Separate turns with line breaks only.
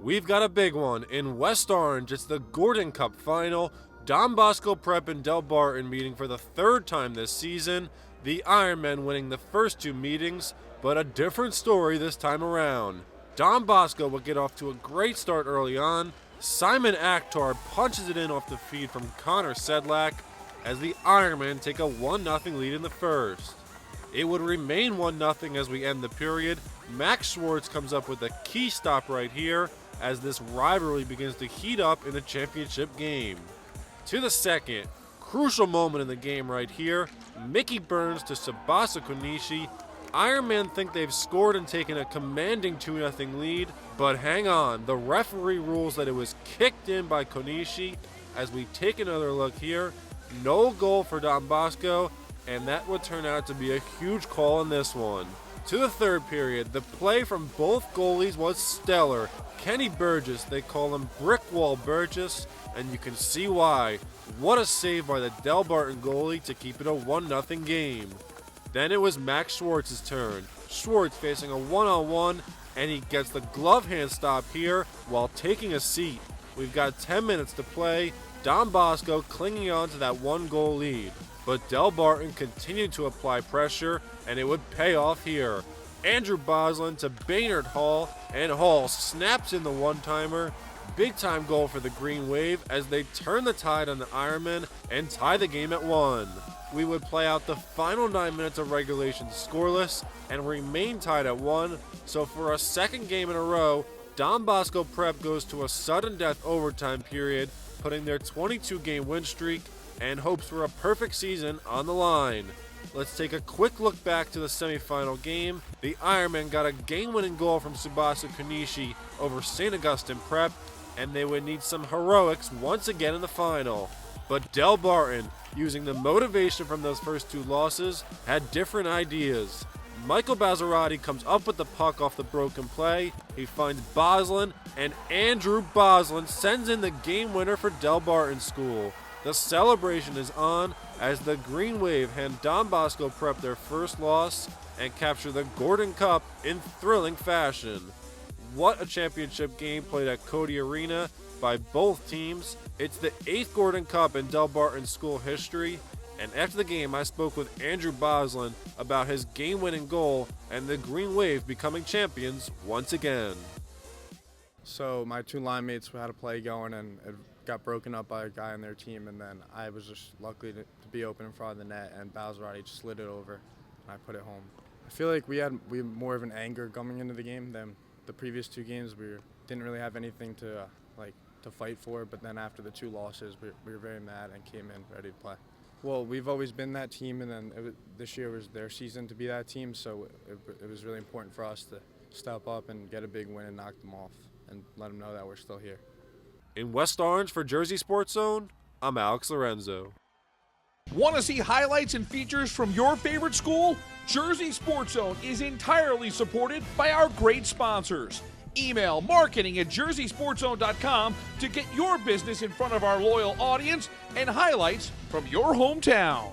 We've got a big one. In West Orange, it's the Gordon Cup final. Don Bosco Prep and Delbarton meeting for the third time this season. The Ironmen winning the first two meetings, but a different story this time around. Don Bosco would get off to a great start early on. Simon Akhtar punches it in off the feed from Connor Sedlak as the Ironmen take a 1-0 lead in the first. It would remain 1-0 as we end the period. Max Schwartz comes up with a key stop right here as this rivalry begins to heat up in a championship game. To the second, crucial moment in the game right here, Mickey Burns to Tsubasa Konishi. Ironman think they've scored and taken a commanding 2-0 lead, but hang on, the referee rules that it was kicked in by Konishi. As we take another look here, no goal for Don Bosco, and that would turn out to be a huge call in this one. To the third period, the play from both goalies was stellar. Kenny Burgess, they call him Brickwall Burgess, and you can see why. What a save by the Delbarton goalie to keep it a 1-0 game. Then it was Max Schwartz's turn. Schwartz facing a one-on-one, and he gets the glove hand stop here while taking a seat. We've got 10 minutes to play. Don Bosco clinging on to that 1-goal lead. But Delbarton continued to apply pressure, and it would pay off here. Andrew Bosland to Baynard Hall, and Hall snaps in the one-timer. Big time goal for the Green Wave as they turn the tide on the Ironmen and tie the game at 1. We would play out the final 9 minutes of regulation scoreless and remain tied at 1. So for a second game in a row, Don Bosco Prep goes to a sudden death overtime period, putting their 22-game win streak and hopes for a perfect season on the line. Let's take a quick look back to the semifinal game. The Ironmen got a game-winning goal from Tsubasa Konishi over St. Augustine Prep, and they would need some heroics once again in the final. But Delbarton, using the motivation from those first two losses, had different ideas. Michael Balzarotti comes up with the puck off the broken play. He finds Bosland, and Andrew Bosland sends in the game winner for Delbarton School. The celebration is on as the Green Wave hand Don Bosco Prep their first loss and capture the Gordon Cup in thrilling fashion. What a championship game played at Codey Arena by both teams. It's the 8th Gordon Cup in Delbarton School history, and after the game I spoke with Andrew Bosland about his game-winning goal and the Green Wave becoming champions once again.
So my two line mates had a play going and it got broken up by a guy on their team, and then I was just lucky to be open in front of the net, and Balzarotti just slid it over and I put it home. I feel like we had more of an anger coming into the game than the previous two games. We didn't really have anything to fight for, but then after the two losses we were very mad and came in ready to play. Well, we've always been that team, and then this year was their season to be that team, so it was really important for us to step up and get a big win and knock them off and let them know that we're still here.
In West Orange for Jersey Sports Zone, I'm Alex Lorenzo.
Want to see highlights and features from your favorite school? Jersey Sports Zone is entirely supported by our great sponsors. Email marketing@jerseysportszone.com to get your business in front of our loyal audience and highlights from your hometown.